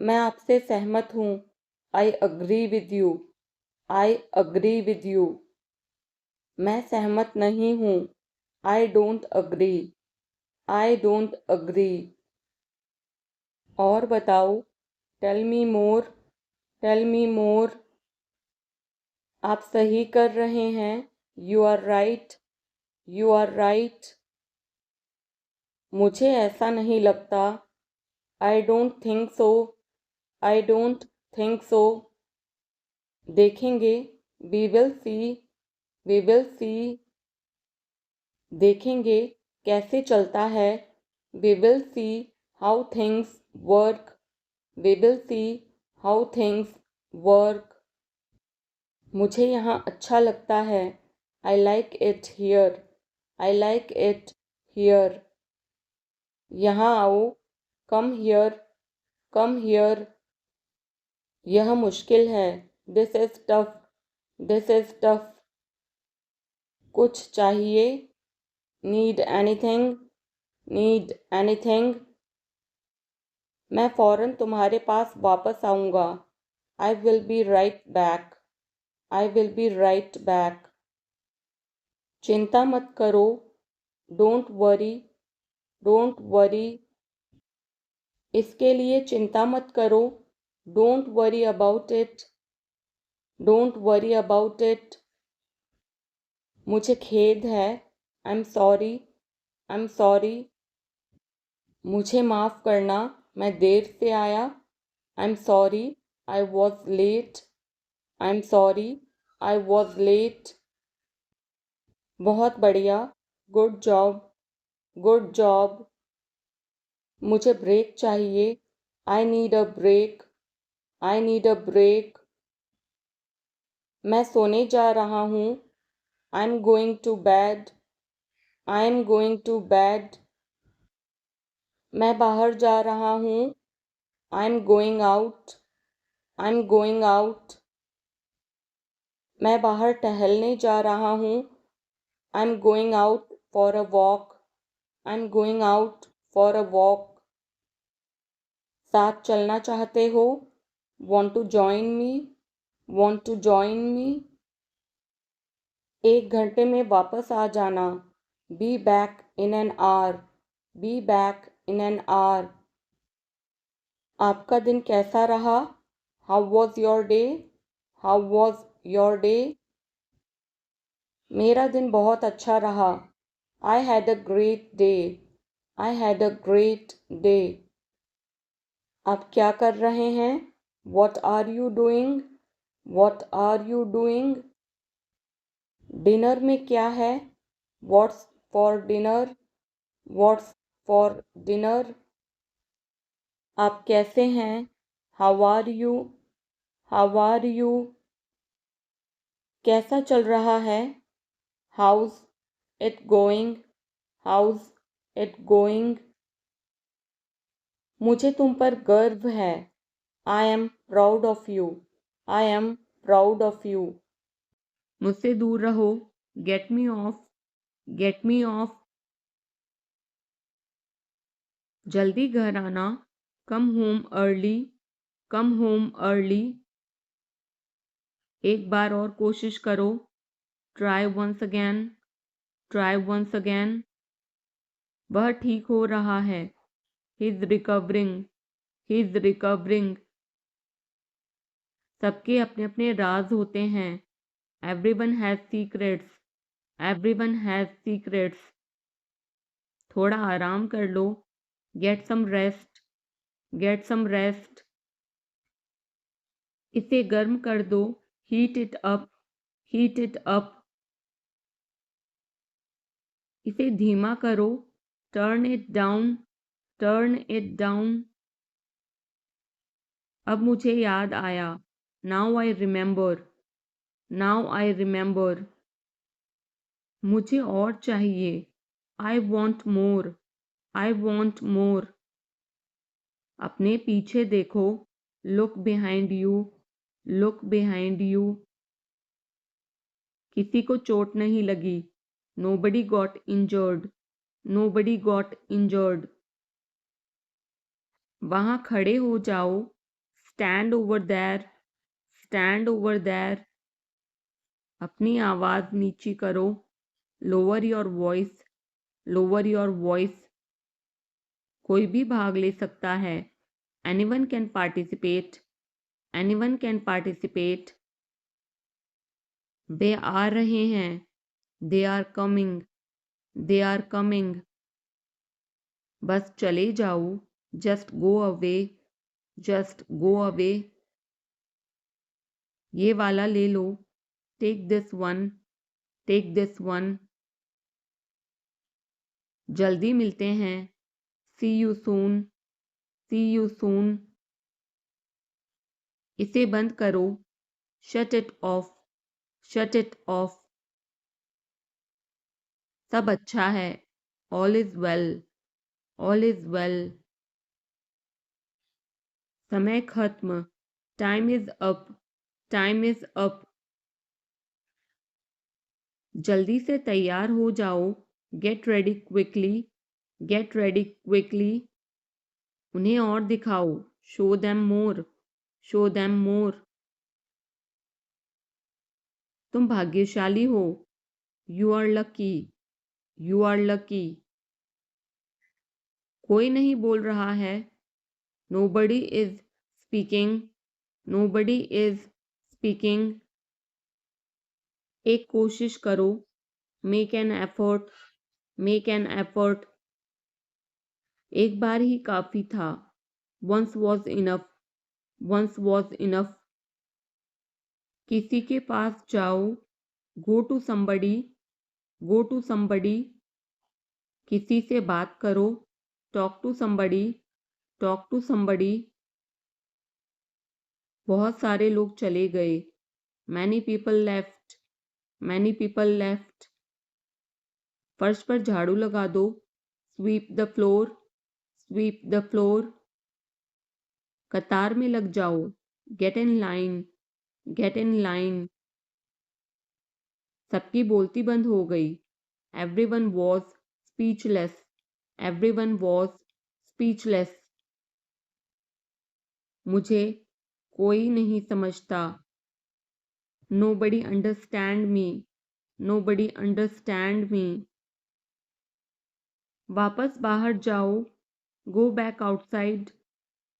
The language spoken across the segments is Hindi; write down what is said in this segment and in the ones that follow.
मैं आपसे सहमत हूँ। I agree with you. I agree with you. मैं सहमत नहीं हूँ। I don't agree. I don't agree. और बताओ। Tell me more. Tell me more. आप सही कर रहे हैं। You are right. You are right. मुझे ऐसा नहीं लगता। I don't think so. I don't think so. देखेंगे। We will see. We will see. देखेंगे कैसे चलता है। We will see how things work. We will see how things work. मुझे यहाँ अच्छा लगता है। I like it here. I like it here. यहाँ आओ। Come here. Come here. यह मुश्किल है। This is tough. This is tough. कुछ चाहिए। Need anything. Need anything. मैं फ़ौरन तुम्हारे पास वापस आऊँगा। I will be right back. I will be right back. चिंता मत करो। Don't worry. Don't worry. इसके लिए चिंता मत करो। Don't worry about it. Don't worry about it. मुझे खेद है। I am sorry. I am sorry. मुझे माफ़ करना। मैं देर से आया। I am sorry. I was late. I am sorry. I was late. बहुत बढ़िया। Good job. Good job. मुझे ब्रेक चाहिए। I need a break. I need a break. मैं सोने जा रहा हूँ। I am going to bed. I am going to bed. मैं बाहर जा रहा हूँ। I am going out. I am going out. मैं बाहर टहलने जा रहा हूँ। I am going out for a walk. I am going out for a walk. साथ चलना चाहते हो। Want to join me. Want to join me. 1 घंटे में वापस आ जाना। Be back in an hour. Be back in an hour. आपका दिन कैसा रहा। How was your day. How was your day. मेरा दिन बहुत अच्छा रहा। I had a great day. I had a great day. आप क्या कर रहे हैं। What are you doing. What are you doing. Dinner में क्या है। What's for dinner. What's for dinner. आप कैसे हैं। How are you. How are you. कैसा चल रहा है। How's it going. How's it going. मुझे तुम पर गर्व है। I am proud of you. I am proud of you. मुझसे दूर रहो। Get me off. Get me off. जल्दी घर आना। Come home early. Come home early. एक बार और कोशिश करो। Try once again. Try once again. वह ठीक हो रहा है। He is recovering. He is recovering. सबके अपने अपने राज होते हैं। Everyone has secrets. Everyone has secrets. थोड़ा आराम कर लो। Get some rest. Get some rest. इसे गर्म कर दो। Heat it up. Heat it up. इसे धीमा करो। Turn it down. Turn it down. अब मुझे याद आया। Now I remember. Now I remember. मुझे और चाहिए। I want more. I want more. अपने पीछे देखो। Look behind you. Look behind you. किसी को चोट नहीं लगी। Nobody got injured. Nobody got injured. वहाँ खड़े हो जाओ। Stand over there, stand over there. अपनी आवाज़ नीची करो, lower your voice, lower your voice. कोई भी भाग ले सकता है, anyone can participate, anyone can participate. वे आ रहे हैं, they are coming, they are coming. बस चले जाओ, just go away, just go away. ये वाला ले लो, take this one, take this one. जल्दी मिलते हैं, see you soon, see you soon. इसे बंद करो, shut it off, shut it off. सब अच्छा है, all is well, all is well. समय खत्म, time is up, time is up. जल्दी से तैयार हो जाओ, get ready quickly, get ready quickly. उन्हें और दिखाओ, show them more, show them more. तुम भाग्यशाली हो, you are lucky, you are lucky. कोई नहीं बोल रहा है, nobody is speaking, nobody is speaking. एक कोशिश करो, make an effort, make an effort. एक बार ही काफी था, once was enough, once was enough. किसी के पास जाओ, go to somebody, go to somebody. किसी से बात करो, talk to somebody, talk to somebody. बहुत सारे लोग चले गए, many people left, many people left. फर्श पर झाड़ू लगा दो, sweep the floor, sweep the floor. कतार में लग जाओ, get in line, get in line. सबकी बोलती बंद हो गई, everyone was speechless, everyone was speechless. मुझे कोई नहीं समझता, nobody understand me, nobody understand me. वापस बाहर जाओ, go back outside,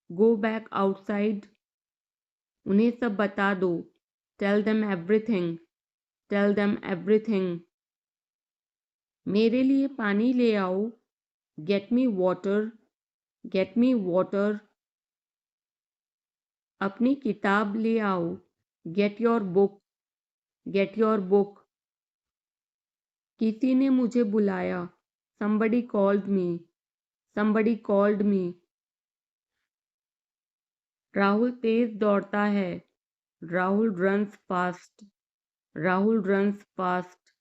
go back outside. उन्हें सब बता दो, tell them everything, tell them everything. मेरे लिए पानी ले आओ, get me water, get me water. अपनी किताब ले आओ, get your book, get your book. किसी ने मुझे बुलाया, somebody called me, somebody called me। Rahul तेज दौड़ता है, Rahul runs fast, Rahul runs fast.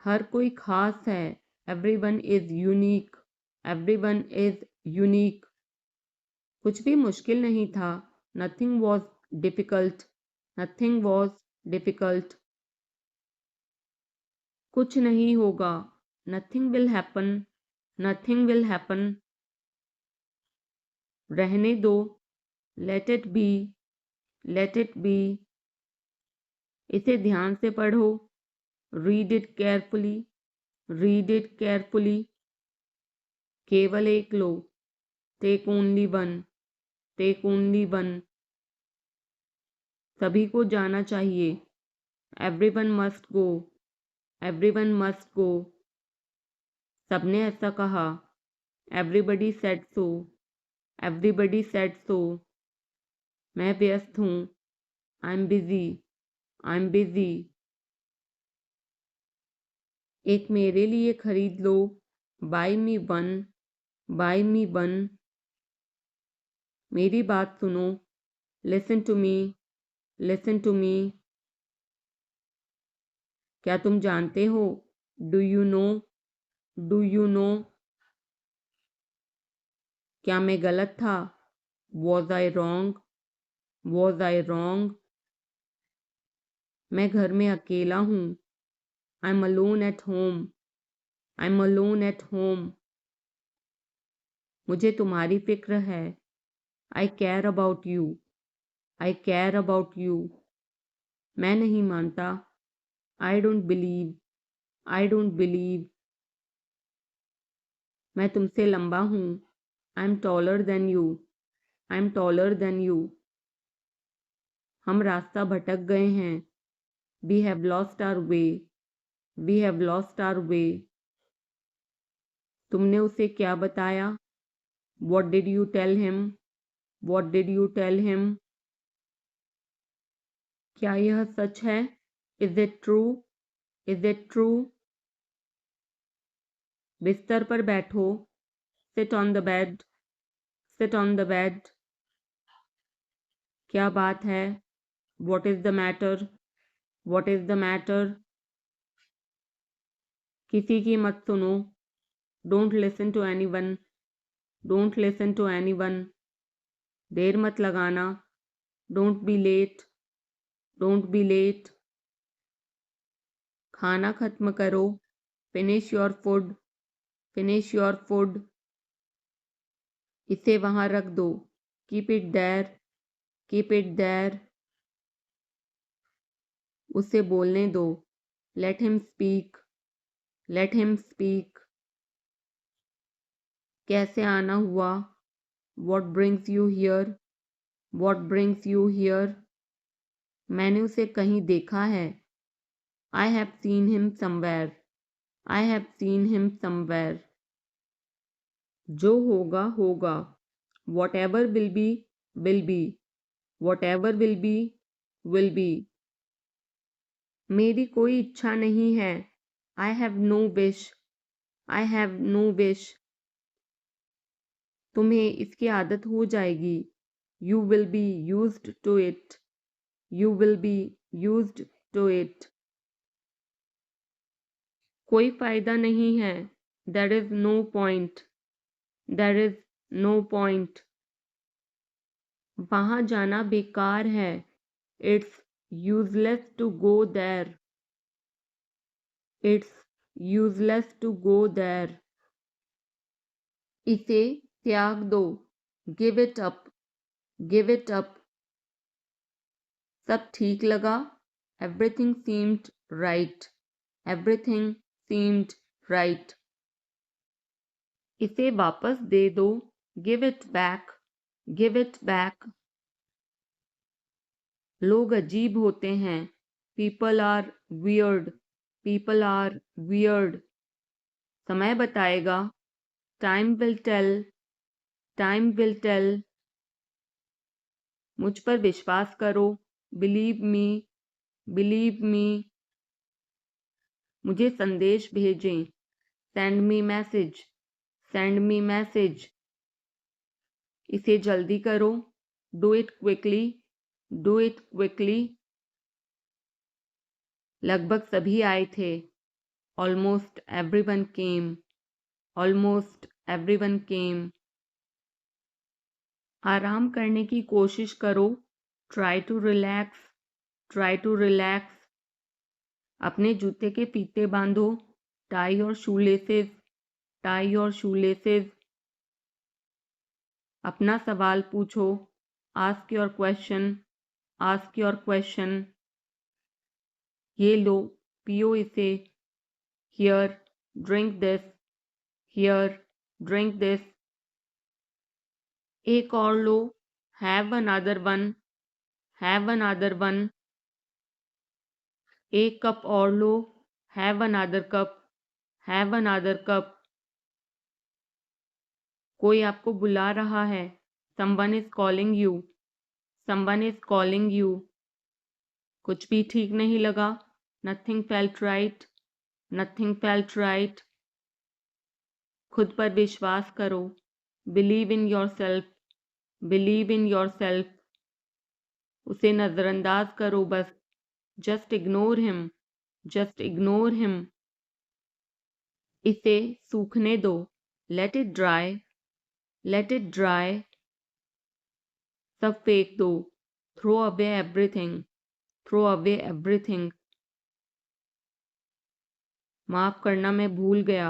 हर कोई खास है, everyone is unique, everyone is unique. कुछ भी मुश्किल नहीं था, nothing was difficult, nothing was difficult. कुछ नहीं होगा, nothing will happen, nothing will happen. रहने दो, let it be, let it be. इसे ध्यान से पढ़ो, read it carefully, read it carefully. केवल एक लो, take only one, take only one. सभी को जाना चाहिए, everyone must go, everyone must go. सबने ऐसा कहा, everybody said so, everybody said so. मैं व्यस्त हूँ, I am busy, I am busy. एक मेरे लिए खरीद लो, buy me one, buy me one. मेरी बात सुनो, listen to me, listen to me. क्या तुम जानते हो, do you know, do you know. क्या मैं गलत था, was I wrong, was I wrong. मैं घर में अकेला हूँ, I am alone at home, I am alone at home. मुझे तुम्हारी फिक्र है, I care about you. I care about you. मैं नहीं मानता. I don't believe. I don't believe. मैं तुमसे लंबा हूँ. I'm taller than you. I'm taller than you. हम रास्ता भटक गए हैं. We have lost our way. We have lost our way. तुमने उसे क्या बताया? What did you tell him? What did you tell him? क्या यह सच है? Is it true? Is it true? बिस्तर पर बैठो. Sit on the bed. Sit on the bed. क्या बात है? What is the matter? What is the matter? किसी की मत सुनो. Don't listen to anyone. Don't listen to anyone. देर मत लगाना. Don't be late. Don't be late. खाना खत्म करो. Finish your food. Finish your food. इसे वहाँ रख दो. Keep it there. Keep it there. उसे बोलने दो. Let him speak. Let him speak. कैसे आना हुआ? What brings you here? What brings you here? मैंने उसे कहीं देखा है. I have seen him somewhere. I have seen him somewhere. जो होगा होगा. Whatever will be will be. Whatever will be will be. मेरी कोई इच्छा नहीं है. I have no wish. I have no wish. तुम्हें इसकी आदत हो जाएगी. You will be used to it. You will be used to it. कोई फायदा नहीं है. There is no point. There is no point. वहाँ जाना बेकार है. It's useless to go there. It's useless to go there. इसे त्याग दो. Give it up. Give it up. सब ठीक लगा. Everything seemed right. Everything seemed right. इसे वापस दे दो. Give it back. Give it back. लोग अजीब होते हैं. People are weird. People are weird. समय बताएगा. Time will tell. Time will tell. मुझ पर विश्वास करो. Believe me. Believe me. मुझे संदेश भेजें. Send me message. Send me message. इसे जल्दी करो. Do it quickly. Do it quickly. लगभग सभी आए थे. Almost everyone came. Almost everyone came. आराम करने की कोशिश करो. Try to relax. Try to relax. अपने जूते के फीते बांधो. Tie your shoelaces. Tie your shoelaces. अपना सवाल पूछो. Ask your question. Ask your question. ये लो. पियो इसे. Here, drink this. Here, drink this. एक और लो. Have another one. Have another one. एक कप और लो. Have another cup. Have another cup. कोई आपको बुला रहा है. Someone is calling you. Someone is calling you. कुछ भी ठीक नहीं लगा. Nothing felt right. Nothing felt right. खुद पर विश्वास करो. Believe in yourself. Believe in yourself. उसे नजरअंदाज करो बस. Just ignore him. Just ignore him. इसे सूखने दो. Let it dry. Let it dry. सब फेंक दो. Throw away everything. Throw away everything. माफ करना मैं भूल गया.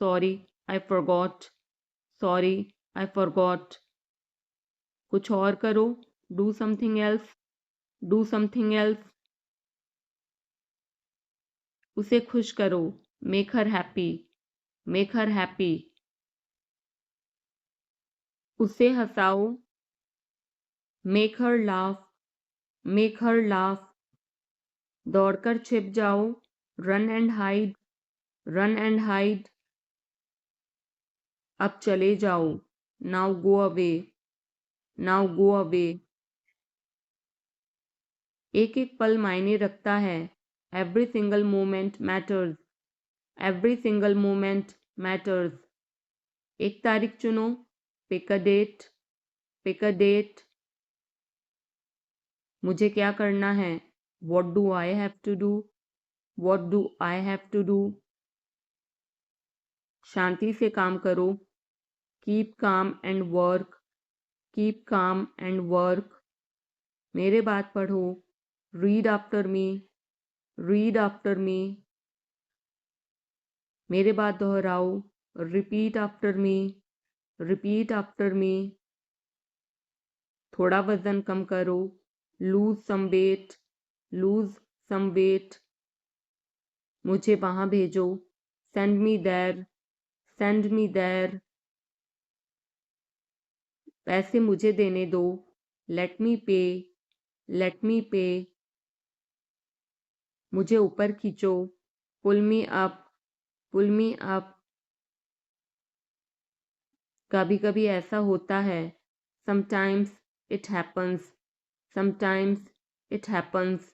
Sorry, I forgot. Sorry, I forgot. कुछ और करो, do something else, do something else. उसे खुश करो, make her happy, make her happy. उसे हंसाओ, make her laugh, make her laugh. दौड़कर छिप जाओ, run and hide, run and hide. अब चले जाओ, now go away, now go away. एक एक पल मायने रखता है, every single moment matters, every single moment matters. एक तारीख चुनो, pick a date, pick a date. मुझे क्या करना है, what do I have to do, what do I have to do. शांति से काम करो, keep calm and work, keep calm and work. मेरे बात पढ़ो, read after me, read after me. मेरे बात दोहराओ, repeat after me, repeat after me. थोड़ा वजन कम करो, lose some weight, lose some weight. मुझे वहां भेजो, send me there, send me there. पैसे मुझे देने दो, लेट मी पे, लेट मी पे। मुझे ऊपर खींचो, पुल मी अप, पुल मी अप। कभी कभी ऐसा होता है, sometimes it happens, sometimes it happens.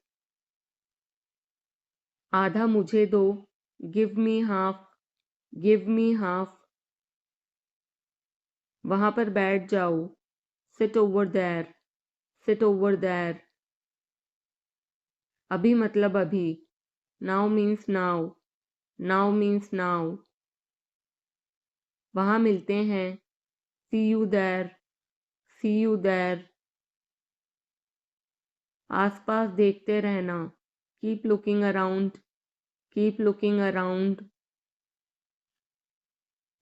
आधा मुझे दो, give me half, give me half. वहां पर बैठ जाओ, sit over there, sit over there. अभी मतलब अभी, now means now, now means now. वहां मिलते हैं, see you there, see you there. आसपास देखते रहना, keep looking around, keep looking around.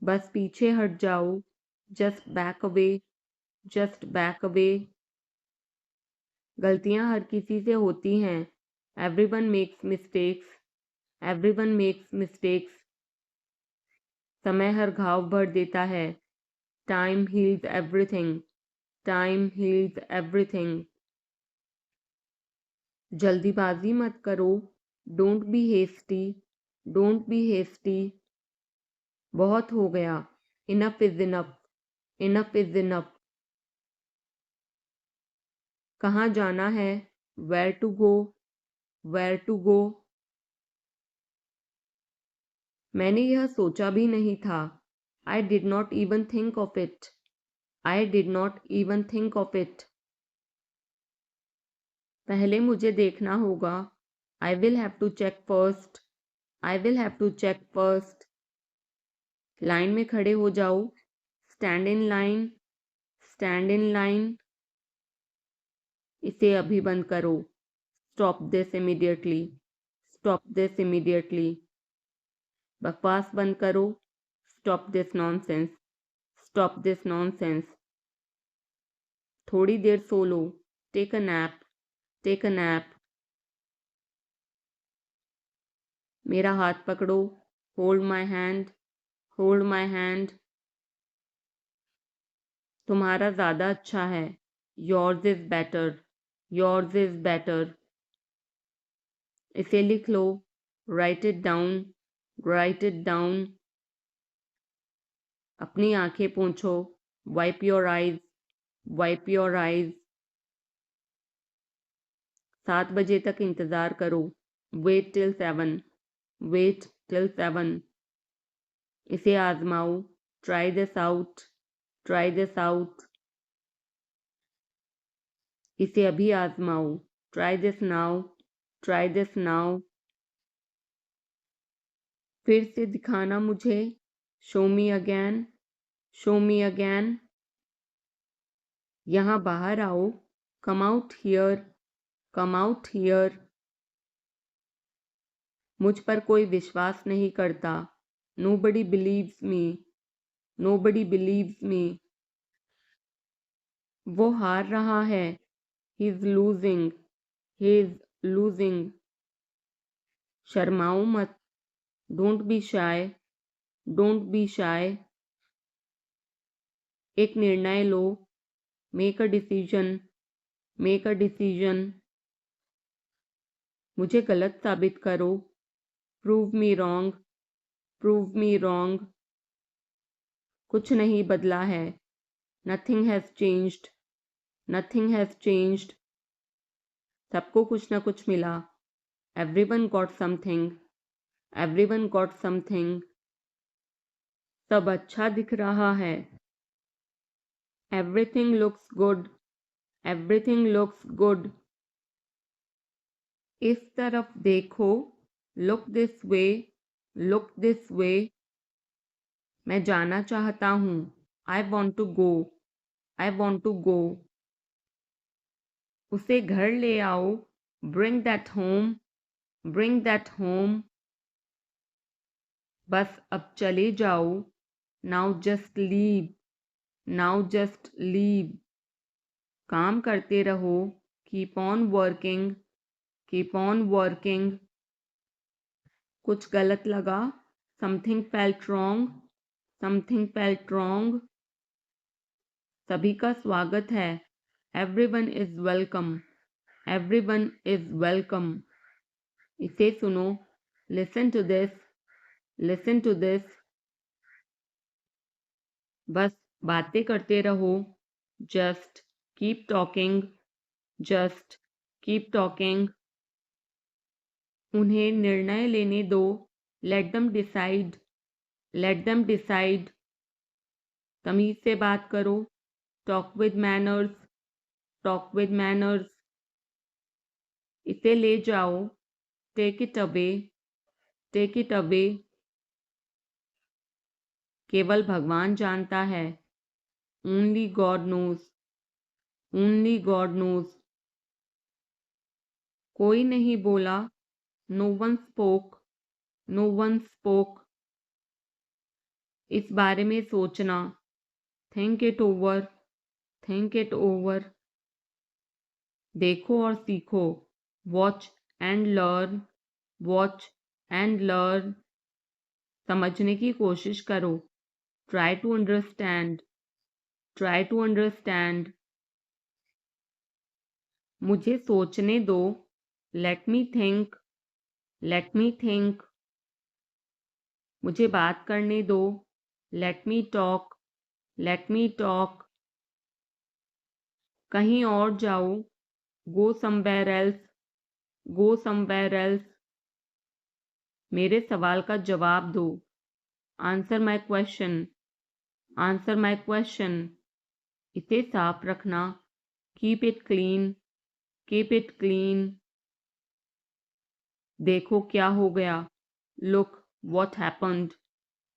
बस पीछे हट जाओ, just back away, just back away. गलतियां हर किसी से होती हैं, everyone makes mistakes, everyone makes mistakes. समय हर घाव भर देता है, time heals everything, time heals everything. जल्दीबाजी मत करो, don't be hasty, don't be hasty. बहुत हो गया, enough is enough, enough is enough. कहाँ जाना है, where to go, where to go. मैंने यह सोचा भी नहीं था, I did not even think of it, I did not even think of it. पहले मुझे देखना होगा, I will have to check first, I will have to check first. Line में खड़े हो जाओ, stand in line, stand in line. इसे अभी बंद करो, stop this immediately, stop this immediately. बकवास बंद करो, stop this nonsense, stop this nonsense. थोड़ी देर सो लो, take a nap, take a nap. मेरा हाथ पकड़ो, hold my hand, hold my hand. तुम्हारा ज़्यादा अच्छा है, yours is better, yours is better. इसे लिख लो, write it down, write it down. अपनी आंखें पोंछो, wipe your eyes, wipe your eyes. 7 बजे तक इंतज़ार करो, वेट टिल 7, वेट टिल 7। इसे आजमाओ, try this out, try this out. इसे अभी आजमाओ, try this now, try this now. फिर से दिखाना मुझे, show me again, show me again. यहाँ बाहर आओ, come out here, come out here. मुझ पर कोई विश्वास नहीं करता, nobody believes me, nobody believes me. वो हार रहा है। He is losing. He is losing. शर्माओ मत। Don't be shy. Don't be shy. एक निर्णय लो। Make a decision. Make a decision. मुझे गलत साबित करो। Prove me wrong. Prove me wrong. कुछ नहीं बदला है। Nothing has changed. Nothing has changed. सबको कुछ ना कुछ मिला। Everyone got something. Everyone got something. सब अच्छा दिख रहा है। Everything looks good. Everything looks good. इस तरफ देखो। Look this way. Look this way. मैं जाना चाहता हूँ। I want to go. I want to गो। उसे घर ले आओ। Bring that home. Bring that home. बस अब चले जाओ। Now just leave. Now just leave. काम करते रहो। Keep on working. Keep on working. कुछ गलत लगा। Something felt wrong. Something felt wrong. सभी का स्वागत है। Everyone is welcome. Everyone is welcome. इसे सुनो। Listen to this. Listen to this. बस बातें करते रहो। Just keep talking. Just keep talking. उन्हें निर्णय लेने दो। Let them decide. Let them decide. तमीज से बात करो। Talk with manners. Talk with manners. इसे ले जाओ। Take it away. Take it away. केवल भगवान जानता है। Only God knows. Only God knows. कोई नहीं बोला। No one spoke. No one spoke. इस बारे में सोचना। Think it over. Think it over. देखो और सीखो। Watch and learn. Watch and learn. समझने की कोशिश करो। Try to understand. Try to understand. मुझे सोचने दो। Let me think. Let me think. मुझे बात करने दो। Let me talk. Let me talk. कहीं और जाओ। Go somewhere else. Go somewhere else. मेरे सवाल का जवाब दो। Answer my question. Answer my question. इसे साफ रखना। Keep it clean. Keep it clean. देखो क्या हो गया। Look what happened.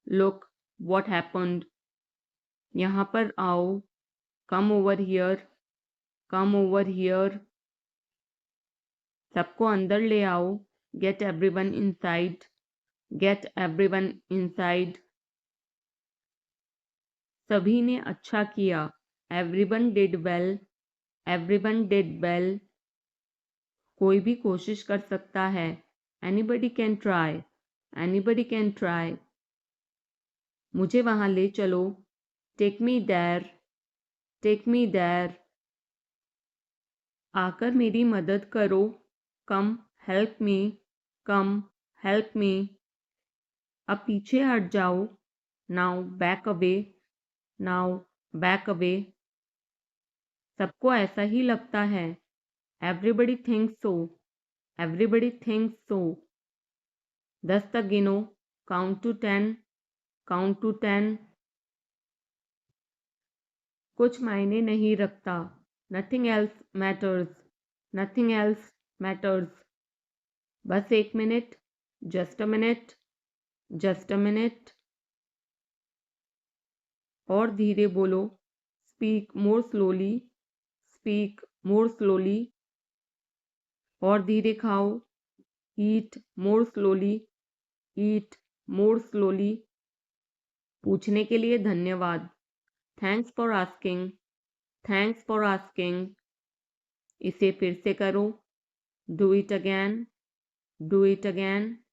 Look what happened. यहाँ पर आओ। Come over here. Come over here. सबको अंदर ले आओ। Get everyone inside. Get everyone inside. सभी ने अच्छा किया। Everyone did well. Everyone did well. कोई भी कोशिश कर सकता है। Anybody can try. Anybody can try. मुझे वहां ले चलो। Take me there. Take me there. आकर मेरी मदद करो। Come help me. Come help me. अब पीछे हट जाओ। Now back away. Now back away. सबको ऐसा ही लगता है। एवरीबडी थिंक्स सो। Everybody thinks so. 10 तक गिनो। Count to 10। Count to 10। कुछ मायने नहीं रखता। Nothing else matters. Nothing else matters. बस एक minute. Just a minute. Just a minute. और धीरे बोलो। Speak more slowly. Speak more slowly. और धीरे खाओ। Eat more slowly. Eat more slowly. पूछने के लिए धन्यवाद। Thanks for asking. Thanks for asking. इसे फिर से करो। Do it again, do it again.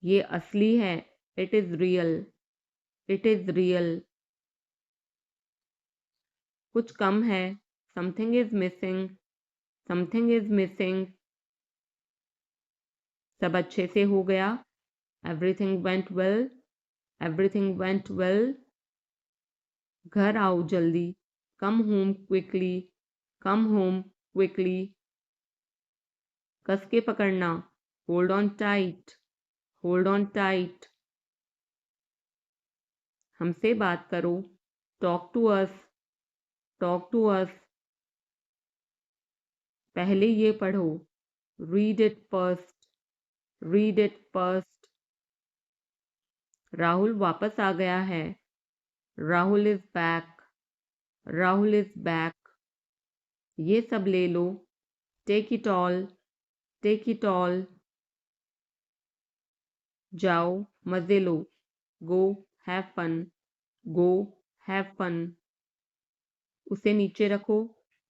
ये असली है। It is real, it is real. कुछ कम है। Something is missing, something is missing. सब अच्छे से हो गया। Everything went well, everything went well. घर आओ जल्दी। Come home quickly, come home quickly. कस के पकड़ना। Hold on tight, hold on tight. हमसे बात करो। Talk to us, talk to us. पहले ये पढ़ो। Read it first, read it first. Rahul वापस आ गया है। Rahul is back, Rahul is back. ये सब ले लो। Take it all, take it all. जाओ मजे लो। Go have fun, go have fun. उसे नीचे रखो।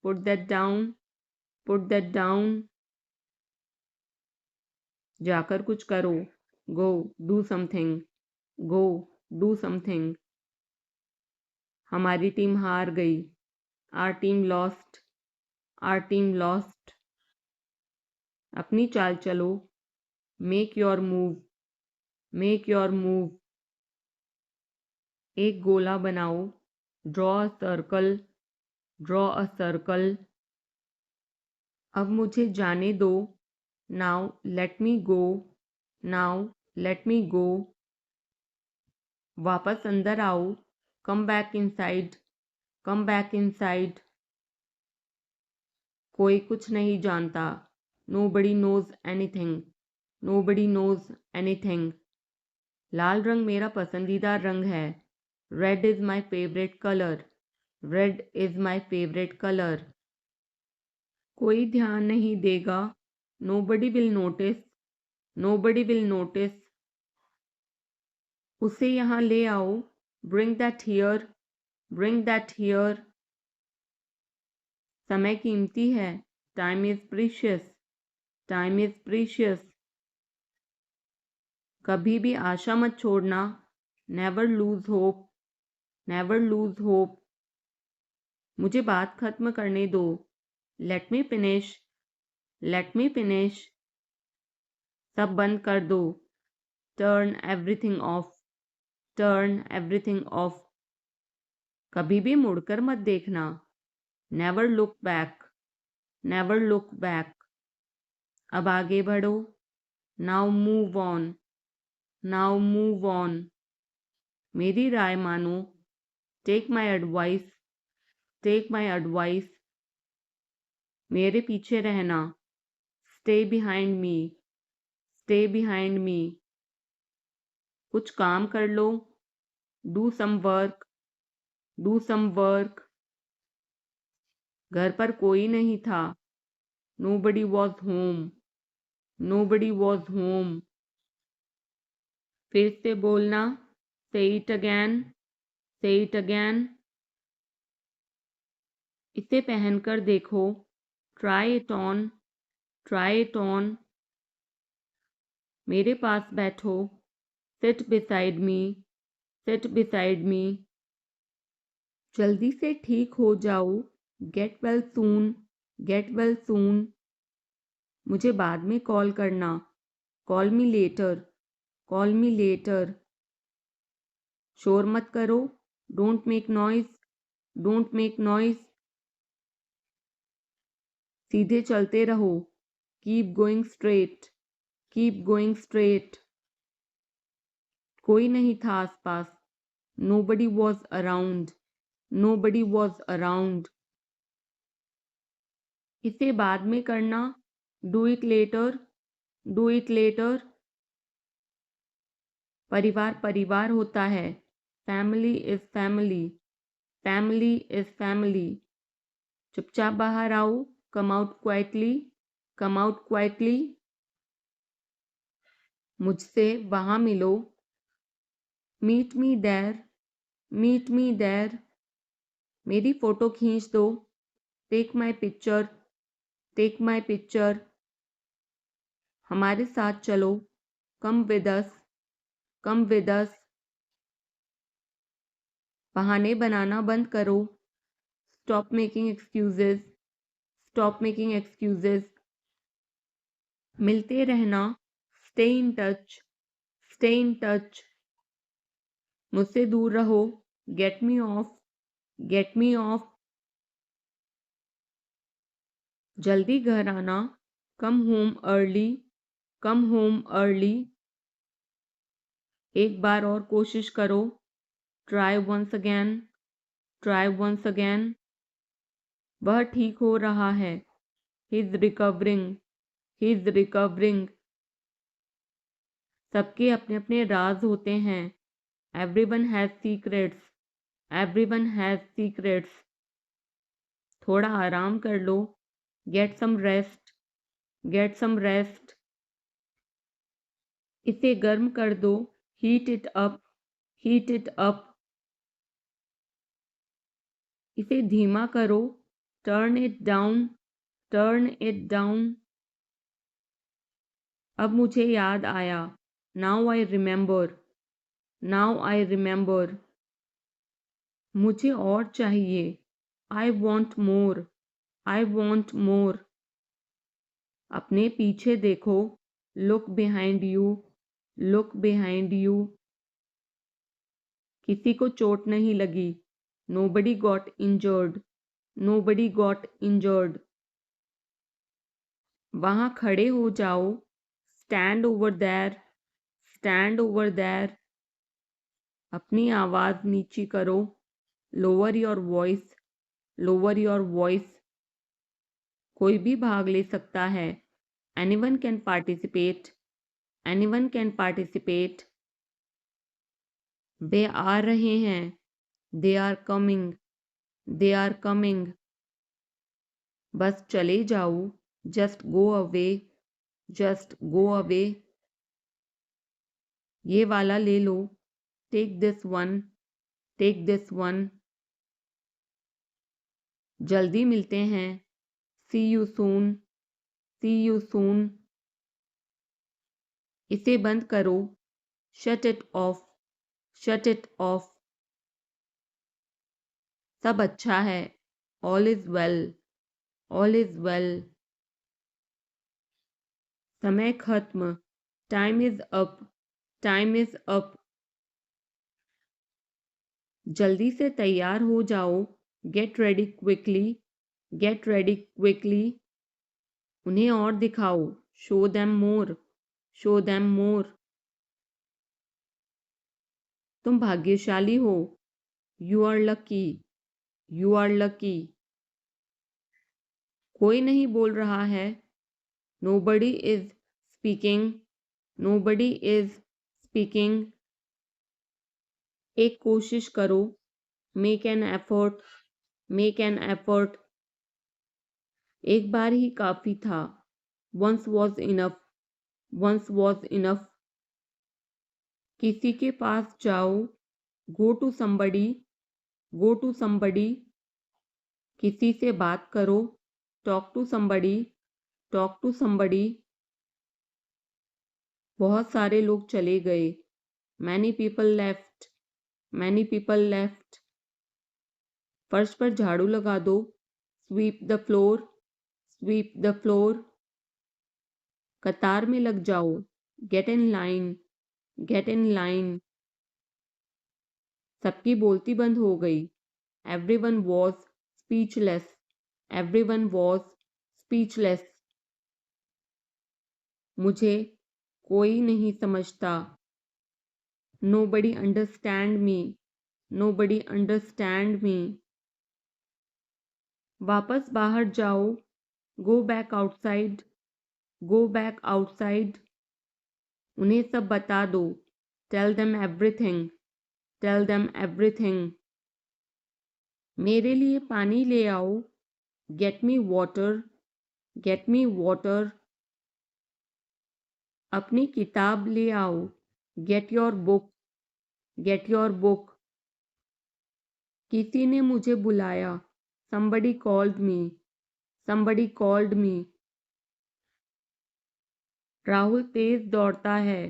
Put that down, put that down. जाकर कुछ करो। Go do something, go do something. हमारी टीम हार गई। Our team lost, our team lost. अपनी चाल चलो। Make your move, make your move. एक गोला बनाओ। Draw a circle, draw a circle. अब मुझे जाने दो। Now let me go, now let me go. वापस अंदर आओ। Come back inside, come back inside. कोई कुछ नहीं जानता। Nobody knows anything, nobody knows anything. लाल रंग मेरा पसंदीदा रंग है। Red is my favourite colour, red is my favourite colour. कोई ध्यान नहीं देगा। Nobody will notice, nobody will notice. उसे यहाँ ले आओ। Bring that here, bring that here. समय कीमती है। Time is precious, time is precious. कभी भी आशा मत छोड़ना। Never lose hope, never lose hope. मुझे बात खत्म करने दो। Let me finish, let me finish. सब बंद कर दो। Turn everything off, turn everything off. कभी भी मुड़कर मत देखना। Never look back, never look back. अब आगे बढ़ो। Now move on, now move on. मेरी राय मानो। Take my advice, take my advice. मेरे पीछे रहना। Stay behind me, stay behind me. कुछ काम कर लो। Do some work, do some work. घर पर कोई नहीं था। Nobody was home, nobody was home. फिर से बोलना। Say it again, say it again. इसे पहनकर देखो। Try it on, try it on. मेरे पास बैठो। Sit beside me, sit beside me. जल्दी से ठीक हो जाओ। Get well soon, get well soon. मुझे बाद में कॉल करना। Call me later, call me later. शोर मत करो। Don't make noise, don't make noise. सीधे चलते रहो। Keep going straight, keep going straight. कोई नहीं था आसपास। Nobody was around, nobody was around. इसे बाद में करना। Do it later, do it later. परिवार परिवार होता है। Family is family, family is family. चुपचाप बाहर आओ। Come out quietly, come out quietly. मुझसे वहां मिलो। Meet me there, meet me there. मेरी फ़ोटो खींच दो। Take my picture, take my picture. हमारे साथ चलो। Come with us, come with us. बहाने बनाना बंद करो। Stop making excuses, stop making excuses. मिलते रहना। Stay in touch, stay in touch. मुझसे दूर रहो। Get me off, get me off. जल्दी घर आना। Come home early, come home early. एक बार और कोशिश करो। Try once again, try once again. वह ठीक हो रहा है। He is recovering, he is recovering. सबके अपने अपने राज होते हैं। Everyone has secrets, everyone has secrets. थोड़ा आराम कर लो। Get some rest, get some rest. इसे गर्म कर दो। Heat it up, heat it up. इसे धीमा करो। Turn it down, turn it down. अब मुझे याद आया। Now I remember, now I remember. मुझे और चाहिए। I want more, I want more. अपने पीछे देखो। Look behind you, look behind you. किसी को चोट नहीं लगी। Nobody got injured, nobody got injured. वहां खड़े हो जाओ। Stand over there, stand over there. अपनी आवाज नीची करो। Lower your voice, lower your voice. कोई भी भाग ले सकता है। Anyone can participate, anyone can participate. वे आ रहे हैं। They are coming, they are coming. बस चले जाओ। Just go away, just go away. ये वाला ले लो। Take this one, take this one. जल्दी मिलते हैं। See you soon, see you soon. इसे बंद करो। Shut it off, shut it off. सब अच्छा है। All is well, all is well. समय खत्म। Time is up, time is up. जल्दी से तैयार हो जाओ। Get ready quickly, get ready quickly. उन्हें और दिखाओ। Show them more, show them more. तुम भाग्यशाली हो। You are lucky, you are lucky. कोई नहीं बोल रहा है। Nobody is speaking, nobody is speaking. एक कोशिश करो। Make an effort, make an effort. एक बार ही काफी था। Once was enough, once was enough. किसी के पास जाओ। Go to somebody, go to somebody. किसी से बात करो। Talk to somebody, talk to somebody. बहुत सारे लोग चले गए। Many people left, many people left. फर्श पर झाड़ू लगा दो। Sweep the floor, sweep the floor. कतार में लग जाओ। Get in line, get in line. सबकी बोलती बंद हो गई। Everyone was speechless, everyone was speechless. मुझे कोई नहीं समझता। Nobody understand me, nobody understand me. वापस बाहर जाओ। Go back outside, go back outside. उन्हें सब बता दो। Tell them everything, tell them everything. मेरे लिए पानी ले आओ। Get me water, get me water. अपनी किताब ले आओ। Get your book, get your book. किसी ने मुझे बुलाया। Somebody called me. Somebody called me. Rahul तेज दौड़ता है।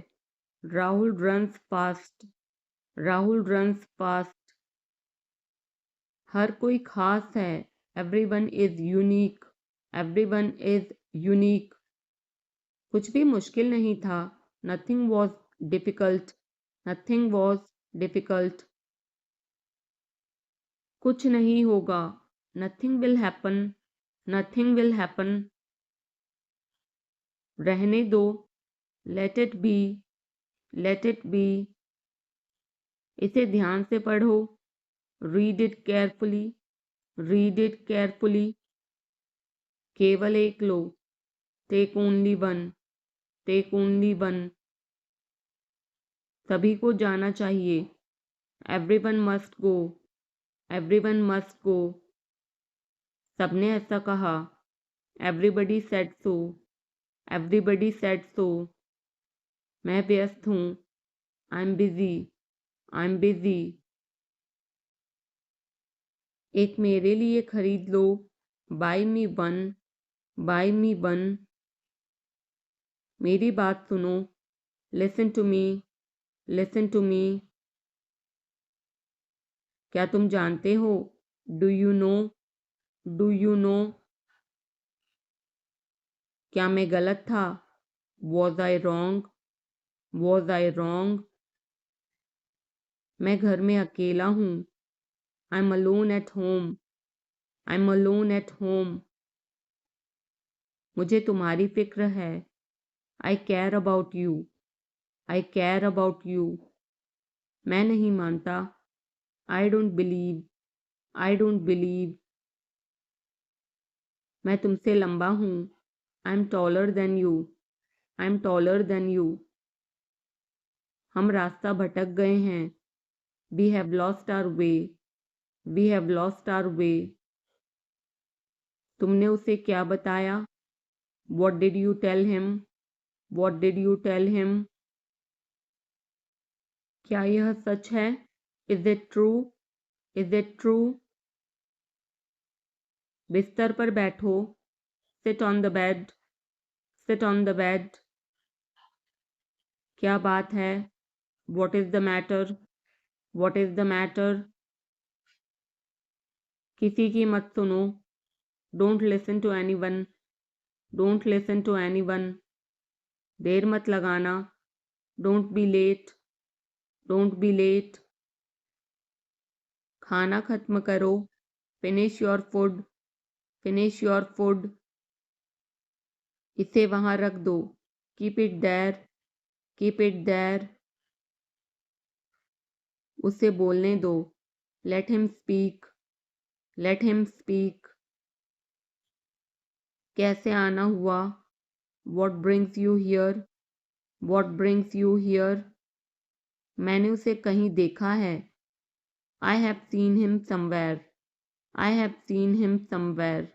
Rahul runs fast. Rahul runs fast. हर कोई खास है। Everyone is unique. Everyone is unique. कुछ भी मुश्किल नहीं था। Nothing was difficult. Nothing was difficult. कुछ नहीं होगा। Nothing will happen. Nothing will happen. रहने दो। Let it be. Let it be. इसे ध्यान से पढ़ो। Read it carefully. Read it carefully. केवल एक लो। Take only one. Take only one. सभी को जाना चाहिए। Everyone must go. Everyone must go. सबने ऐसा कहा। Everybody said so. Everybody said so. मैं व्यस्त हूँ। I'm busy. I'm busy. एक मेरे लिए खरीद लो। Buy me one. Buy me one. मेरी बात सुनो। Listen to me. Listen to me. क्या तुम जानते हो? Do you know? Do you know? क्या मैं गलत था? Was I wrong? Was I wrong? मैं घर में अकेला हूँ। I'm alone at home. I'm alone at home. मुझे तुम्हारी फिक्र है। I care about you. I care about you. मैं नहीं मानता। I don't believe. I don't believe. मैं तुमसे लंबा हूँ। I'm taller than you. I'm taller than you. हम रास्ता भटक गए हैं। We have lost our way. We have lost our way. तुमने उसे क्या बताया? What did you tell him? What did you tell him? क्या यह सच है? Is it true? Is it true? बिस्तर पर बैठो। Sit on the bed. Sit on the bed. क्या बात है? What is the matter? What is the matter? किसी की मत सुनो। Don't listen to anyone. Don't listen to anyone. देर मत लगाना। Don't be late. Don't be late. खाना खत्म करो। Finish your food. Finish your food. इसे वहां रख दो। Keep it there. Keep it there. उसे बोलने दो। Let him speak. Let him speak. कैसे आना हुआ? What brings you here? What brings you here? मैंने उसे कहीं देखा है। I have seen him somewhere. I have seen him somewhere.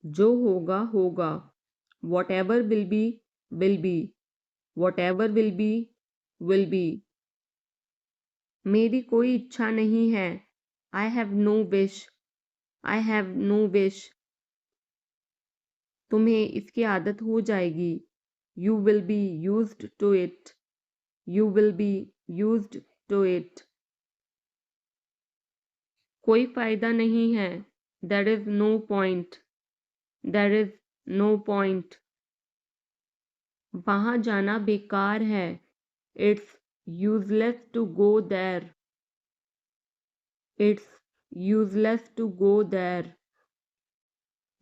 जो होगा होगा। Whatever will be will be. Whatever will be will be. मेरी कोई इच्छा नहीं है। I have no wish. I have no wish. तुम्हें इसकी आदत हो जाएगी। You will be used to it. You will be used to it. कोई फायदा नहीं है। There is no point. There is no point. वहाँ जाना बेकार है। It's useless to go there. It's useless to go there.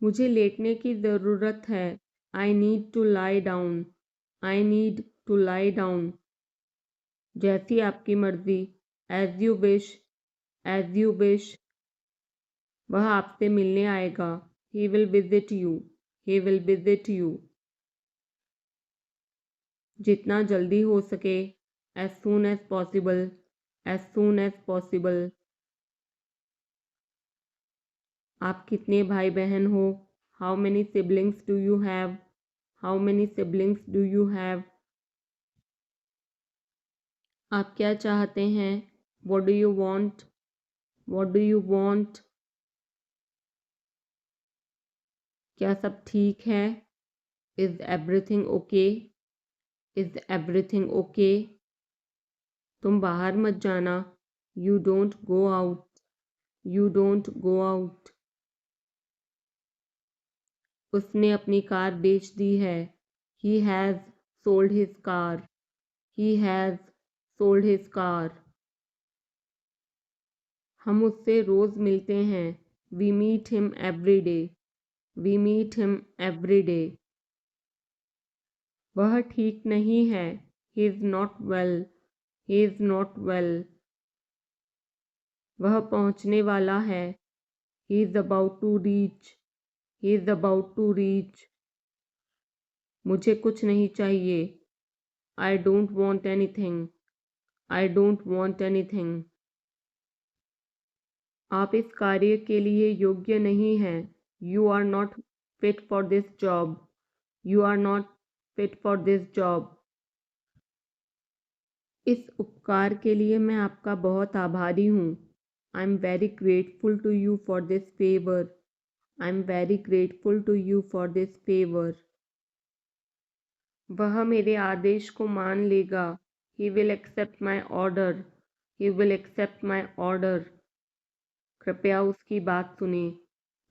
मुझे लेटने की ज़रूरत है। I need to lie down. I need to lie down. जैसी आपकी मर्जी। As you wish. As you wish. वह आपसे मिलने आएगा। He will visit you. He will visit you. जितना जल्दी हो सके। As soon as possible. As soon as possible. आप कितने भाई बहन हो? How many siblings do you have? How many siblings do you have? आप क्या चाहते हैं? What do you want? What do you want? क्या सब ठीक है? Is everything okay? Is everything okay? तुम बाहर मत जाना. You don't go out. You don't go out. उसने अपनी कार बेच दी है. He has sold his car. He has sold his car. हम उससे रोज़ मिलते हैं. We meet him every day. We meet him every day. वह ठीक नहीं है. He is not well. He is not well. वह पहुंचने वाला है. He is about to reach. He is about to reach. मुझे कुछ नहीं चाहिए. I don't want anything. I don't want anything. आप इस कार्य के लिए योग्य नहीं हैं. You are not fit for this job. You are not fit for this job. इस उपकार के लिए मैं आपका बहुत आभारी हूँ. I'm very grateful to you for this favor. I'm very grateful to you for this favor. वह मेरे आदेश को मान लेगा. He will accept my order. He will accept my order. कृपया उसकी बात सुने.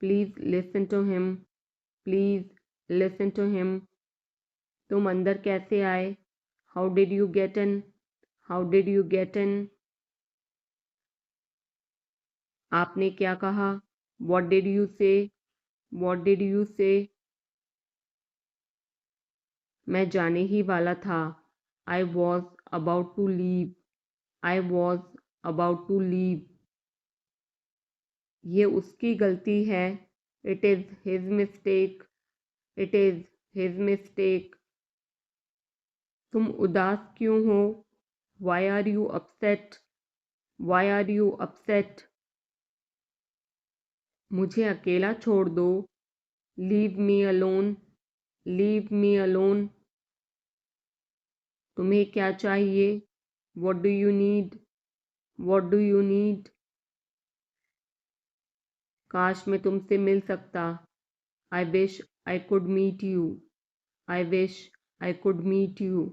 Please listen to him. Please listen to him. तुम अंदर कैसे आए? How did you get in? How did you get in? आपने क्या कहा? What did you say? What did you say? मैं जाने ही वाला था. I was about to leave. I was about to leave. ये उसकी गलती है. It is his mistake. It is his mistake. तुम उदास क्यों हो? Why are you upset? Why are you upset? मुझे अकेला छोड़ दो. Leave me alone. Leave me alone. तुम्हें क्या चाहिए? What do you need? What do you need? काश मैं तुमसे मिल सकता. I wish I could meet you. I wish I could meet you.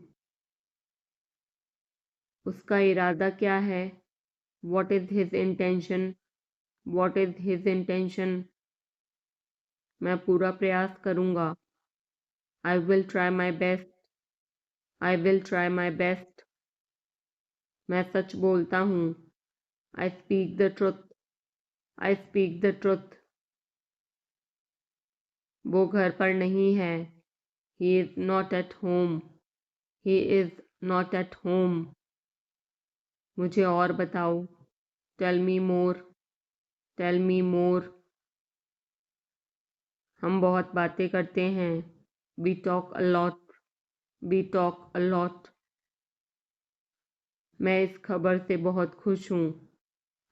उसका इरादा क्या है? What is his intention? What is his intention? मैं पूरा प्रयास करूँगा. I will try my best. I will try my best. मैं सच बोलता हूँ. I speak the truth. I speak the truth. वो घर पर नहीं है. He is not at home. He is not at home. मुझे और बताओ. Tell me more. Tell me more. हम बहुत बातें करते हैं. We talk a lot. We talk a lot. मैं इस खबर से बहुत खुश हूँ.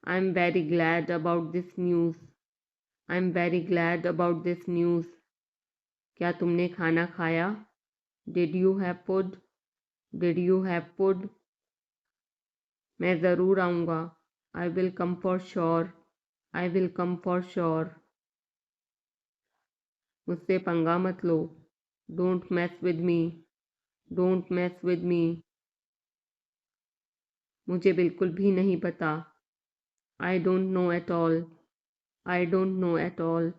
I'm very glad about this news. I'm very glad about this news. क्या तुमने खाना खाया? Did you have food? Did you have food? मैं ज़रूर आऊँगा. I will come for sure. I will come for sure. मुझसे पंगा मत लो. Don't mess with me. Don't mess with me. मुझे बिल्कुल भी नहीं पता. I don't know at all. I don't know at all.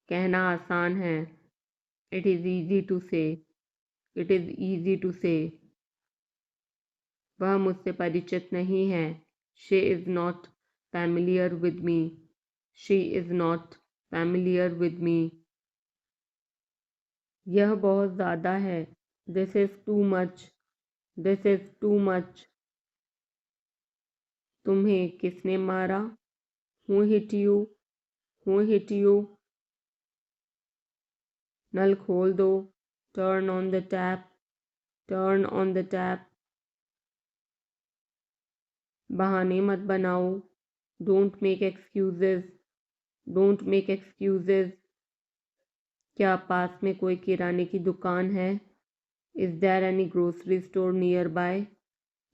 कहना आसान है. It is easy to say. It is easy to say. वह मुझसे परिचित नहीं है. She is not familiar with me. She is not familiar with me. यह बहुत ज़्यादा है. This is too much. This is too much. तुम्हें किसने मारा? Who hit you? Who hit you? नल खोल दो. Turn on the tap. Turn on the tap. बहाने मत बनाओ. Don't make excuses. Don't make excuses. क्या पास में कोई किराने की दुकान है? Is there any grocery store nearby?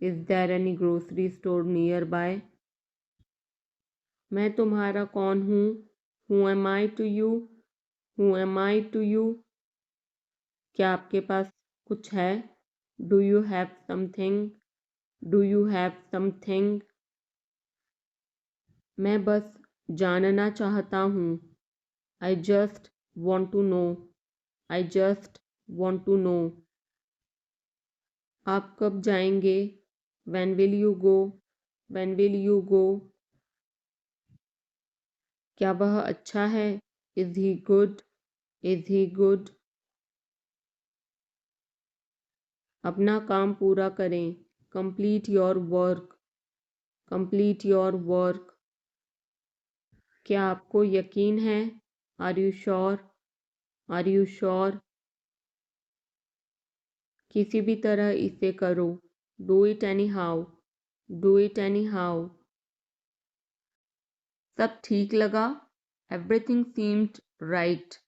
Is there any grocery store nearby? मैं तुम्हारा कौन हूँ? Who am I to you? Who am I to you? क्या आपके पास कुछ है? Do you have something? Do you have something? मैं बस जानना चाहता हूँ। I just want to know. I just want to know. आप कब जाएंगे? When will you go? When will you go? क्या वह अच्छा है? Is he good? Is he good? अपना काम पूरा करें। Complete your work. Complete your work. क्या आपको यकीन है? Are you sure? Are you sure? किसी भी तरह इसे करो। Do it anyhow. Do it anyhow. सब ठीक लगा? Everything seemed right.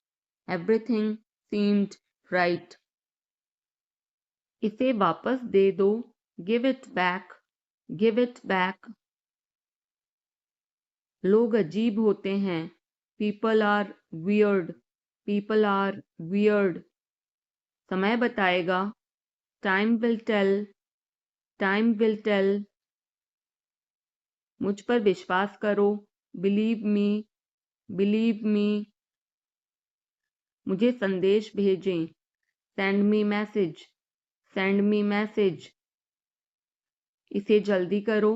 Everything seemed right. इसे वापस दे दो। Give it back. Give it back. लोग अजीब होते हैं। People are weird. People are weird. समय बताएगा। Time will tell. Time will tell. मुझ पर विश्वास करो। Believe me. Believe me. मुझे संदेश भेजें। Send me message. Send me message. इसे जल्दी करो।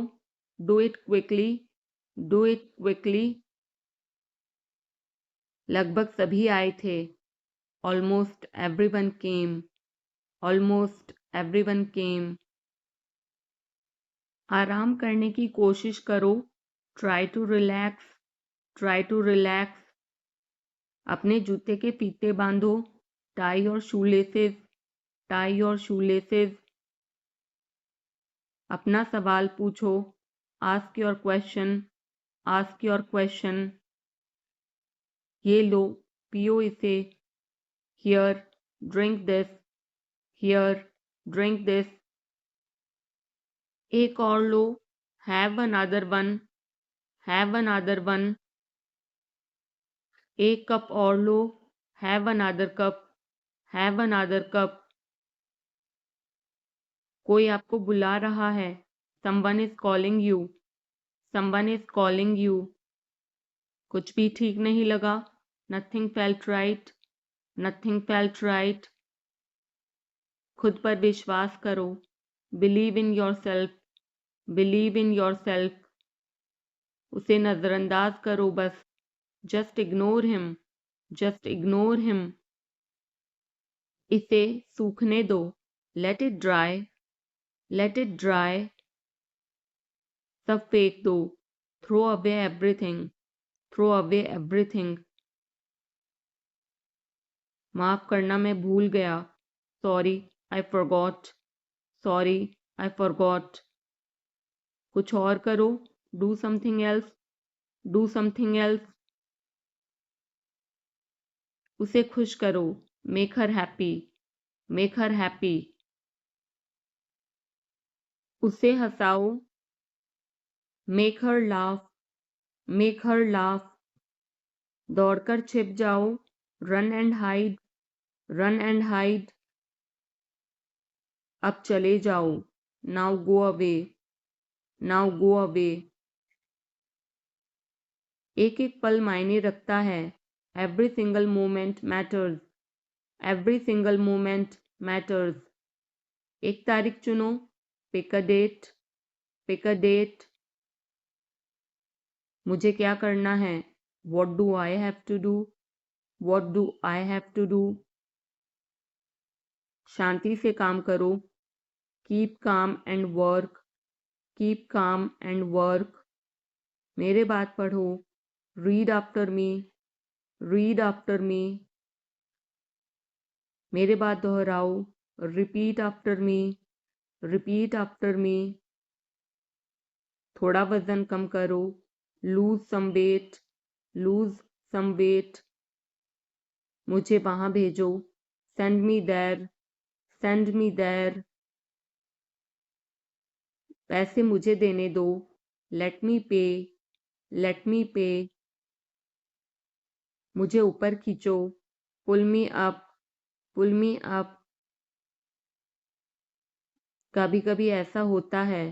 Do it quickly. Do it quickly. लगभग सभी आए थे। Almost everyone came. Almost everyone came. आराम करने की कोशिश करो। Try to relax. Try to relax. अपने जूते के फीते बांधो। Tie your shoelaces. Tie your shoelaces. अपना सवाल पूछो। Ask your question. Ask your question. ये लो, पियो इसे। Here, drink this. Here, drink this. एक और लो। Have another one. Have another one. एक कप और लो। Have another cup. Have another cup. कोई आपको बुला रहा है। Someone is calling you. Someone is calling you. कुछ भी ठीक नहीं लगा। Nothing felt right. Nothing felt right. खुद पर विश्वास करो। Believe in yourself. Believe in yourself. उसे नजरअंदाज करो बस। Just ignore him. Just ignore him. इसे सूखने दो। Let it dry. Let it dry. सब फेंक दो। Throw away everything. Throw away everything. माफ करना मैं भूल गया। Sorry, I forgot. Sorry, I forgot. कुछ और करो। Do something else. Do something else. उसे खुश करो। Make her happy. Make her happy. उसे हंसाओ। Make her laugh. Make her laugh. दौड़कर छिप जाओ। Run and hide. Run and hide. अब चले जाओ। Now go away. Now go away. एक एक पल मायने रखता है। Every single moment matters. Every single moment matters. एक तारीख चुनो। Pick a date. Pick a date. मुझे क्या करना है? What do I have to do? What do I have to do? शांति से काम करो। Keep calm and work. Keep calm and work. मेरे बाद पढ़ो। Read after me. Read after me. मेरे बाद दोहराओ। Repeat after me. Repeat after me. थोड़ा वजन कम करो। Lose some weight. Lose some weight. मुझे वहां भेजो। Send me there. Send me there. पैसे मुझे देने दो। Let me pay. Let me पे, मुझे ऊपर खींचो, पुल मी अप, पुल मी अप, कभी कभी ऐसा होता है,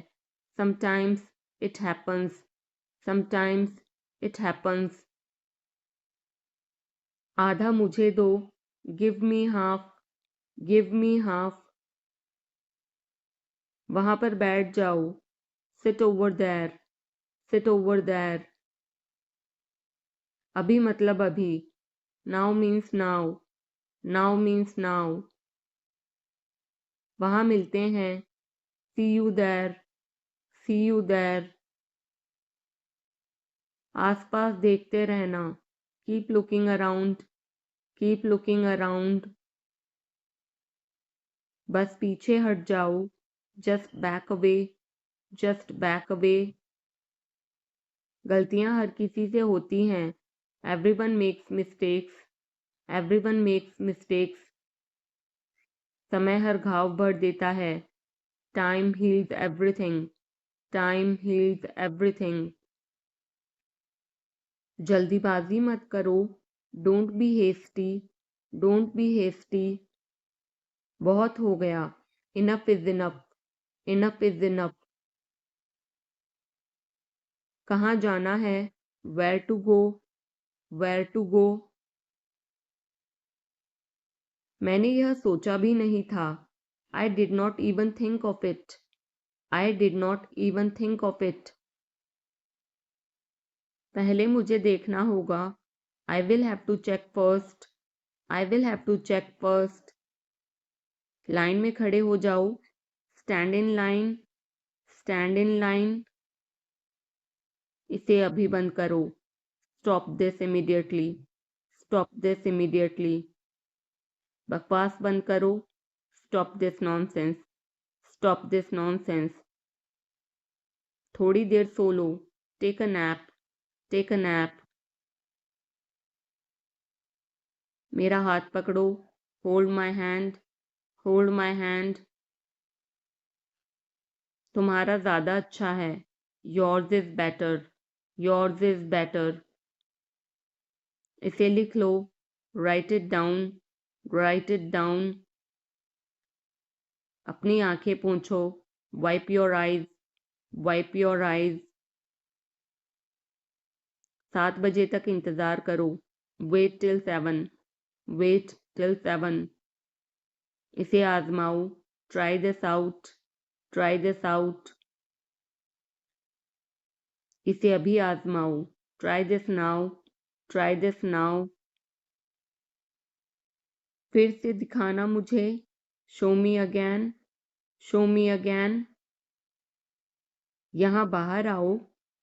sometimes it happens, sometimes it happens, आधा मुझे दो, give me half, give me half, वहां पर बैठ जाओ, sit over there, sit over there, अभी मतलब अभी, now means now, now means now, वहां मिलते हैं, see you there, see you there, आसपास देखते रहना, keep looking around, keep looking around, बस पीछे हट जाओ, just back away, just back away, गलतियां हर किसी से होती हैं, everyone makes mistakes, everyone makes mistakes, समय हर घाव भर देता है, time heals everything, time heals everything, जल्दीबाजी मत करो, don't be hasty, don't be hasty, बहुत हो गया, enough is enough, enough is enough, कहाँ जाना है, where to go, where to go, मैंने यह सोचा भी नहीं था, I did not even think of it, I did not even think of it, पहले मुझे देखना होगा, I will have to check first, I will have to check first, line में खड़े हो जाओ, stand in line, stand in line, इसे अभी बंद करो, stop this immediately, stop this immediately, बकवास बंद करो, stop this nonsense, stop this nonsense, थोड़ी देर सो लो, take a nap, take a nap, मेरा हाथ पकड़ो, hold my hand, hold my hand, तुम्हारा ज़्यादा अच्छा है, yours is better, yours is better, इसे लिख लो, write it down, write it down, अपनी आंखें पोंछो, wipe your eyes, wipe your eyes, 7 बजे तक इंतज़ार करो, वेट टिल 7, वेट टिल 7, इसे आजमाओ, try this out, try this out, इसे अभी आजमाओ, try this now, try this now, फिर से दिखाना मुझे, show me again, show me again, यहाँ बाहर आओ,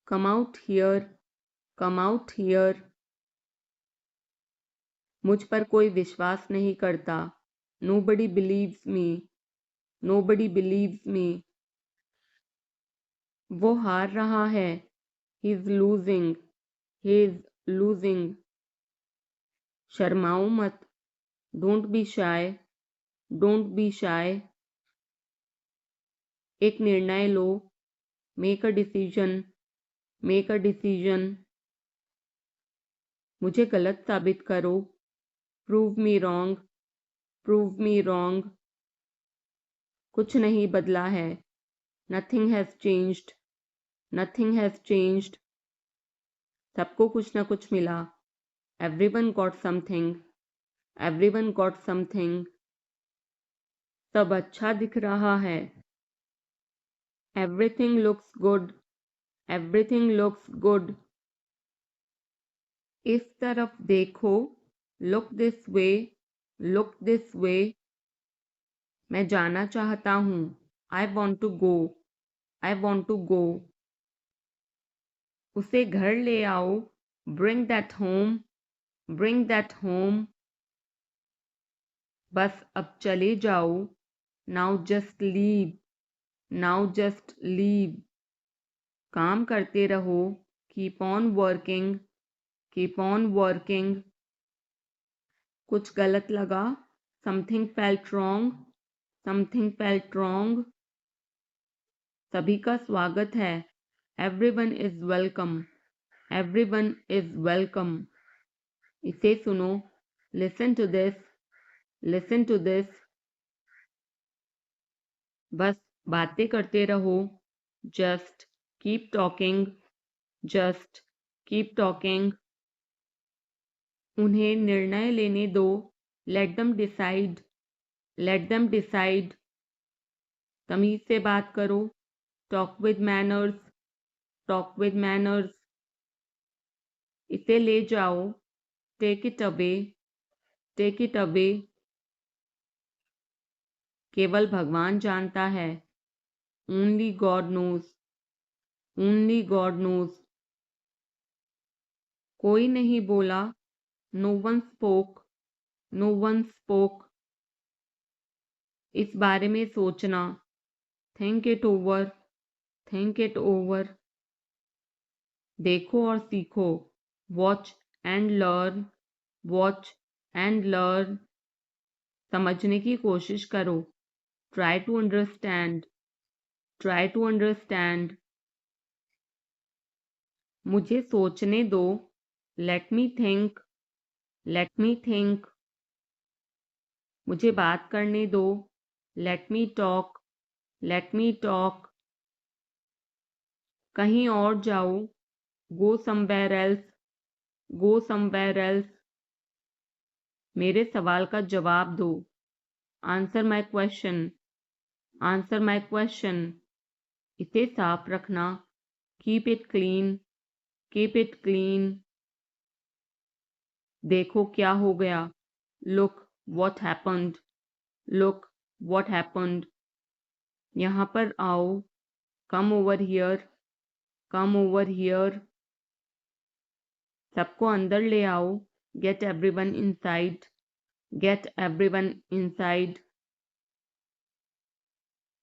come out here, come out here, मुझ पर कोई विश्वास नहीं करता, nobody believes me, nobody believes me, वो हार रहा है, he is losing, he is losing, शर्माओ मत, don't be shy, don't be shy, एक निर्णय लो, make a decision, make a decision, मुझे गलत साबित करो, prove me wrong, prove me wrong, कुछ नहीं बदला है, nothing has changed, nothing has changed, सबको कुछ न कुछ मिला, everyone got something, everyone got something, सब अच्छा दिख रहा है, everything looks good, everything looks good, इस तरफ देखो, look this way, look this way, मैं जाना चाहता हूँ, I want to go, I want to गो, उसे घर ले आओ, bring that home, bring that home, बस अब चले जाओ, now just leave, now just leave, काम करते रहो, keep on working, keep on working, कुछ गलत लगा, something felt wrong, something felt wrong, सभी का स्वागत है, everyone is welcome, everyone is welcome. इसे सुनो, listen to this, listen to this. बस बातें करते रहो, just keep talking, just keep talking. उन्हें निर्णय लेने दो, let them decide, let them decide. तमीज से बात करो, talk with manners, talk with manners. इसे ले जाओ, take it away, take it away. केवल भगवान जानता है, only God knows, only God knows. कोई नहीं बोला, no one spoke, no one spoke. इस बारे में सोचना, think it over, think it over. देखो और सीखो, watch and learn, watch and learn. समझने की कोशिश करो, try to understand, try to understand. मुझे सोचने दो, let me think, let me think. मुझे बात करने दो, let me talk, let me talk. कहीं और जाओ, go somewhere else, go somewhere else. मेरे सवाल का जवाब दो, answer my question, answer my question. इसे साफ रखना, keep it clean, keep it clean. देखो क्या हो गया, look what happened, look what happened. यहाँ पर आओ, come over here, come over here. सबको अंदर ले आओ, get everyone inside, get everyone inside.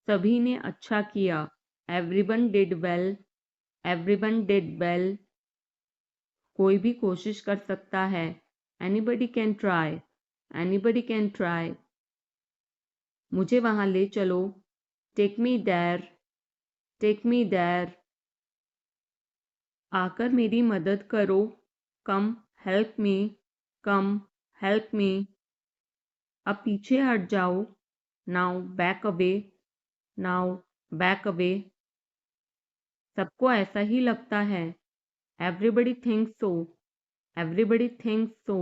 सभी ने अच्छा किया, everyone did well, everyone did well. कोई भी कोशिश कर सकता है, anybody can try, anybody can try. मुझे वहां ले चलो, take me there, take me there. आकर मेरी मदद करो, come help me, come help me. अब पीछे हट जाओ, now back away, now back away. सबको ऐसा ही लगता है, everybody thinks so, everybody thinks so.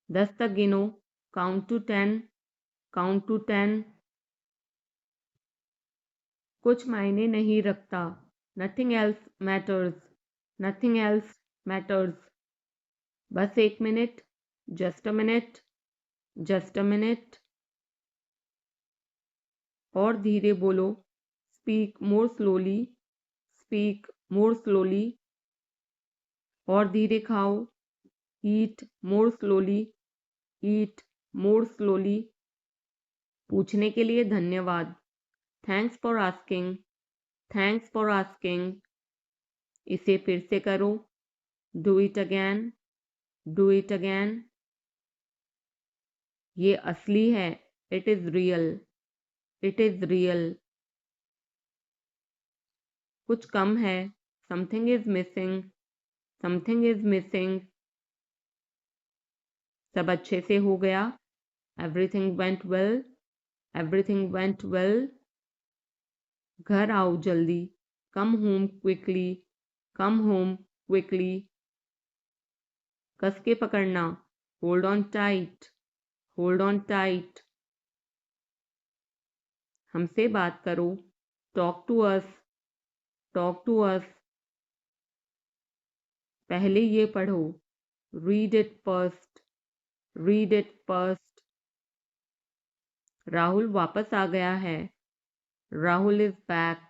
10 तक गिनो, count to 10, count to 10. कुछ मायने नहीं रखता, nothing else matters, nothing else matters. बस 1 minute, just a minute, just a minute. और धीरे बोलो, speak more slowly, speak more slowly. और धीरे खाओ, eat more slowly, eat more slowly. पूछने के लिए धन्यवाद, thanks for asking, thanks for asking. इसे फिर से करो, do it again, do it again. ये असली है, it is real, it is real. कुछ कम है, something is missing, something is missing. सब अच्छे से हो गया, everything went well, everything went well. घर आओ जल्दी, come home quickly, come home quickly. कस के पकड़ना, hold on tight, hold on tight. हमसे बात करो, talk to us, talk to us. पहले ये पढ़ो, read it first, read it first. Rahul वापस आ गया है, Rahul is back,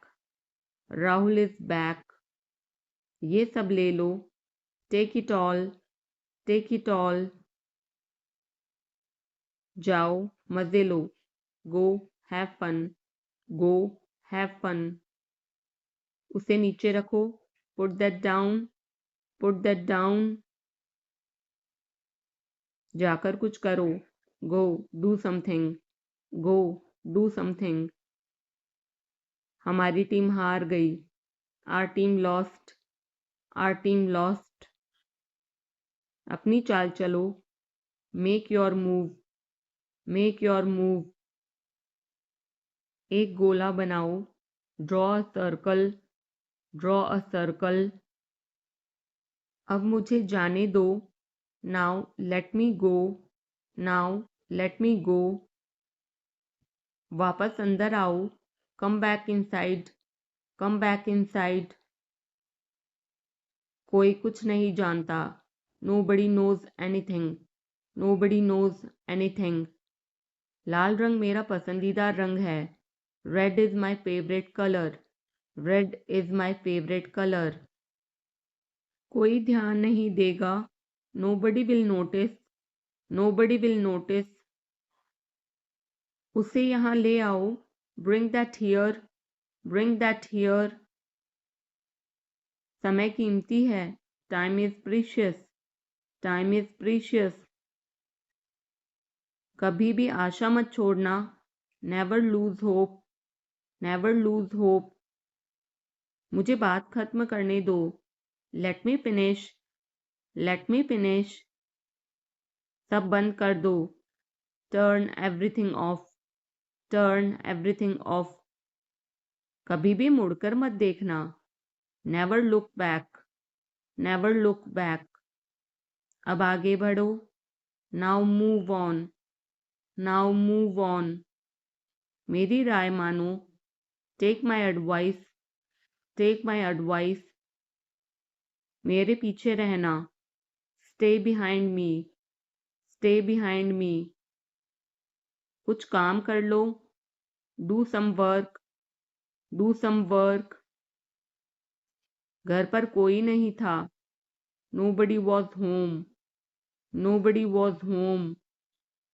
Rahul is back. ये सब ले लो, take it all, take it all. जाओ मजे लो, go have fun, go have fun. उसे नीचे रखो, put that down, put that down. जाकर कुछ करो, go do something, go do something. हमारी टीम हार गई, our team lost, Our team lost. अपनी चाल चलो. Make your move. Make your move. एक गोला बनाओ. Draw a circle. Draw a circle. अब मुझे जाने दो. Now let me go. Now let me go. वापस अंदर आओ. Come back inside. Come back inside. कोई कुछ नहीं जानता. Nobody knows anything. Nobody knows anything. लाल रंग मेरा पसंदीदा रंग है. Red is my favorite color. Red is my favorite color. कोई ध्यान नहीं देगा. Nobody will notice. Nobody will notice. उसे यहाँ ले आओ. Bring that here. Bring that here. समय कीमती है. Time is precious. Time is precious. कभी भी आशा मत छोड़ना. Never lose hope. Never lose hope. मुझे बात खत्म करने दो. Let me finish. Let me finish. सब बंद कर दो. Turn everything off. Turn everything off. कभी भी मुड़कर मत देखना. Never look back. Never look back. अब आगे बढ़ो. Now move on. Now move on. मेरी राय मानो. Take my advice. Take my advice. मेरे पीछे रहना. Stay behind me. Stay behind me. कुछ काम कर लो. Do some work. Do some work. घर पर कोई नहीं था. Nobody was home. Nobody was home.